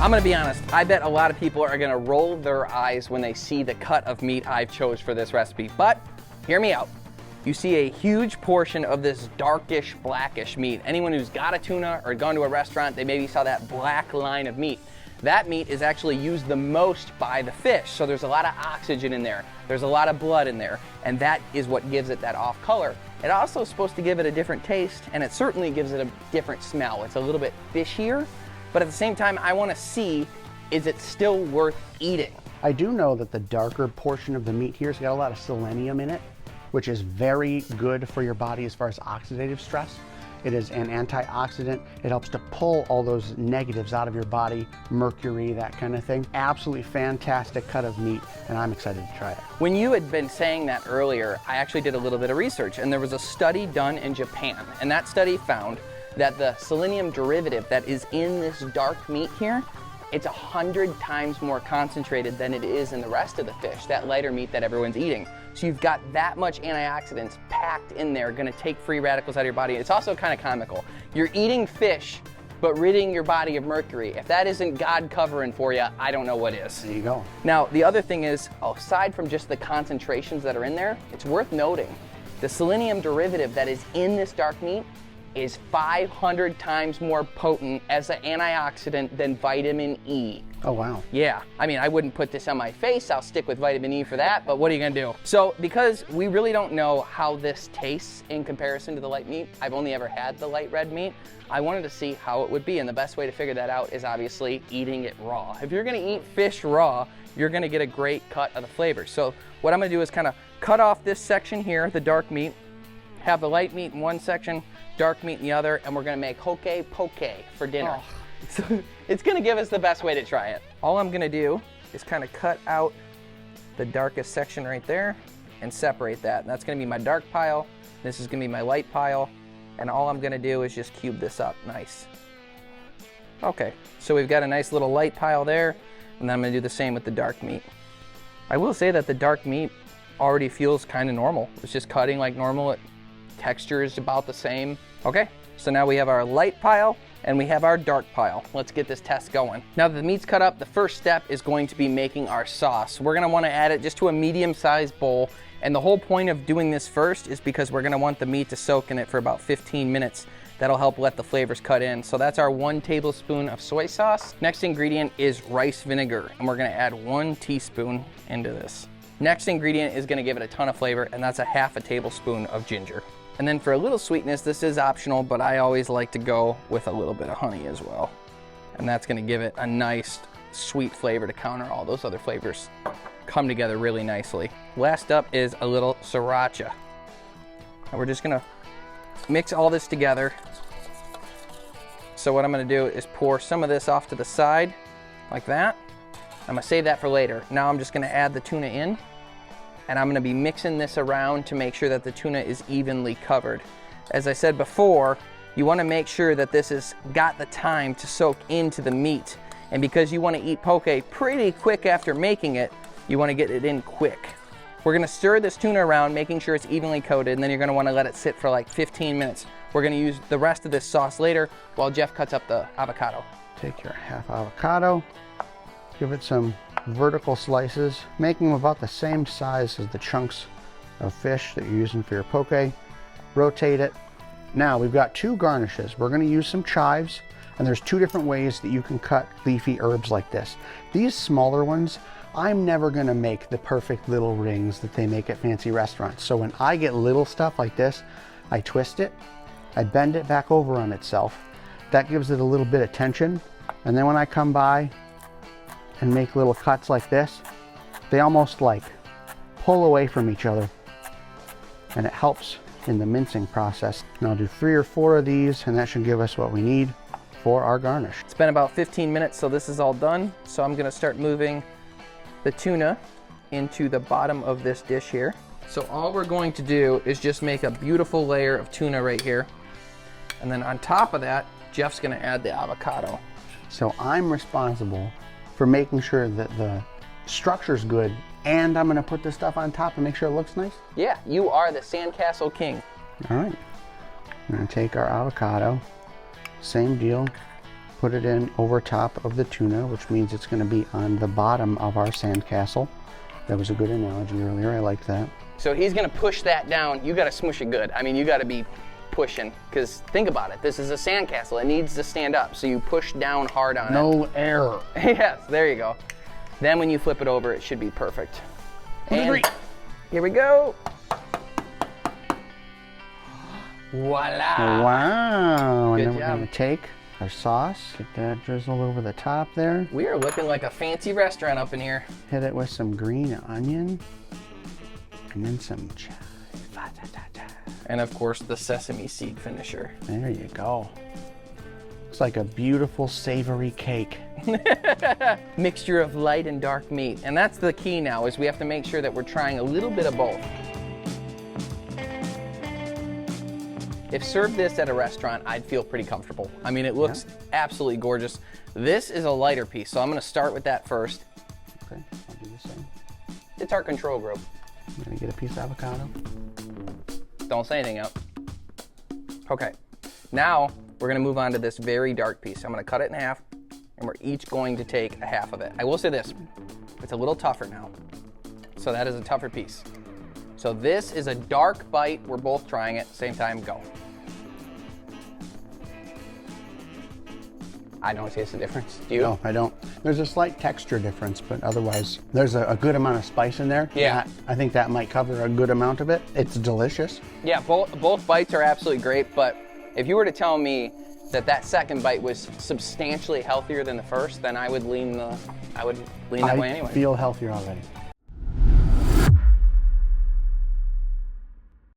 I'm gonna be honest, I bet a lot of people are gonna roll their eyes when they see the cut of meat I've chose for this recipe, but hear me out. You see a huge portion of this darkish, blackish meat. Anyone who's got a tuna or gone to a restaurant, they maybe saw that black line of meat. That meat is actually used the most by the fish, so there's a lot of oxygen in there. There's a lot of blood in there, and that is what gives it that off color. It also is supposed to give it a different taste, and it certainly gives it a different smell. It's a little bit fishier, but at the same time, I want to see, is it still worth eating? I do know that the darker portion of the meat here has got a lot of selenium in it, which is very good for your body as far as oxidative stress. It is an antioxidant. It helps to pull all those negatives out of your body, mercury, that kind of thing. Absolutely fantastic cut of meat, and I'm excited to try it. When you had been saying that earlier, I actually did a little bit of research, and there was a study done in Japan, and that study found that the selenium derivative that is in this dark meat here, it's 100 times more concentrated than it is in the rest of the fish, that lighter meat that everyone's eating. So you've got that much antioxidants packed in there, gonna take free radicals out of your body. It's also kind of comical. You're eating fish, but ridding your body of mercury. If that isn't God covering for you, I don't know what is. There you go. Now, the other thing is, aside from just the concentrations that are in there, it's worth noting, the selenium derivative that is in this dark meat is 500 times more potent as an antioxidant than vitamin E. Oh, wow. Yeah, I mean, I wouldn't put this on my face. I'll stick with vitamin E for that, but what are you gonna do? So, because we really don't know how this tastes in comparison to the light meat, I've only ever had the light red meat, I wanted to see how it would be, and the best way to figure that out is obviously eating it raw. If you're gonna eat fish raw, you're gonna get a great cut of the flavor. So, what I'm gonna do is kind of cut off this section here, the dark meat, have the light meat in one section, dark meat in the other, and we're gonna make poke for dinner. Oh. So it's gonna give us the best way to try it. All I'm gonna do is kind of cut out the darkest section right there and separate that. And that's gonna be my dark pile, this is gonna be my light pile, and all I'm gonna do is just cube this up, nice. Okay, so we've got a nice little light pile there, and then I'm gonna do the same with the dark meat. I will say that the dark meat already feels kind of normal. It's just cutting like normal. Texture is about the same. Okay, so now we have our light pile and we have our dark pile. Let's get this test going. Now that the meat's cut up, the first step is going to be making our sauce. We're gonna wanna add it just to a medium-sized bowl, and the whole point of doing this first is because we're gonna want the meat to soak in it for about 15 minutes. That'll help let the flavors cut in. So that's our 1 tablespoon of soy sauce. Next ingredient is rice vinegar, and we're gonna add 1 teaspoon into this. Next ingredient is gonna give it a ton of flavor, and that's a 1/2 tablespoon of ginger. And then for a little sweetness, this is optional, but I always like to go with a little bit of honey as well. And that's gonna give it a nice sweet flavor to counter all those other flavors. Come together really nicely. Last up is a little Sriracha. And we're just gonna mix all this together. So what I'm gonna do is pour some of this off to the side, like that. I'm gonna save that for later. Now I'm just gonna add the tuna in, and I'm gonna be mixing this around to make sure that the tuna is evenly covered. As I said before, you wanna make sure that this has got the time to soak into the meat. And because you wanna eat poke pretty quick after making it, you wanna get it in quick. We're gonna stir this tuna around, making sure it's evenly coated, and then you're gonna wanna let it sit for like 15 minutes. We're gonna use the rest of this sauce later while Jeff cuts up the avocado. Take your 1/2 avocado, give it some vertical slices, making them about the same size as the chunks of fish that you're using for your poke. Rotate it. Now we've got 2 garnishes. We're gonna use some chives, and there's 2 different ways that you can cut leafy herbs like this. These smaller ones, I'm never gonna make the perfect little rings that they make at fancy restaurants. So when I get little stuff like this, I twist it, I bend it back over on itself. That gives it a little bit of tension. And then when I come by and make little cuts like this, they almost like pull away from each other, and it helps in the mincing process. And I'll do 3 or 4 of these, and that should give us what we need for our garnish. It's been about 15 minutes, so this is all done. So I'm gonna start moving the tuna into the bottom of this dish here. So all we're going to do is just make a beautiful layer of tuna right here. And then on top of that, Jeff's gonna add the avocado. So I'm responsible for making sure that the structure's good, and I'm gonna put this stuff on top and make sure it looks nice? Yeah, you are the sandcastle king. All right, I'm gonna take our avocado, same deal, put it in over top of the tuna, which means it's going to be on the bottom of our sandcastle. That was a good analogy earlier. I like that. So he's gonna push that down. You gotta smush it good. I mean, you gotta be pushing, because think about it. This is a sandcastle. It needs to stand up. So you push down hard on it. No error. Yes, there you go. Then when you flip it over, it should be perfect. And here we go. Voila. Wow. Good And then job. we're going to take our sauce, get that drizzled over the top there. We are looking like a fancy restaurant up in here. Hit it with some green onion. And then some chives. And of course, the sesame seed finisher. There you go. It's like a beautiful savory cake. Mixture of light and dark meat. And that's the key now, is we have to make sure that we're trying a little bit of both. If served this at a restaurant, I'd feel pretty comfortable. I mean, it looks absolutely gorgeous. This is a lighter piece, so I'm gonna start with that first. Okay, I'll do the same. It's our control group. I'm gonna get a piece of avocado. Don't say anything up. Okay, now we're gonna move on to this very dark piece. I'm gonna cut it in half, and we're each going to take a half of it. I will say this, it's a little tougher now. So that is a tougher piece. So this is a dark bite. We're both trying it, same time, go. I don't taste the difference. Do you? No, I don't. There's a slight texture difference, but otherwise, there's a good amount of spice in there. Yeah. I think that might cover a good amount of it. It's delicious. Yeah, both bites are absolutely great, but if you were to tell me that second bite was substantially healthier than the first, then I would lean that way anyway. I feel healthier already.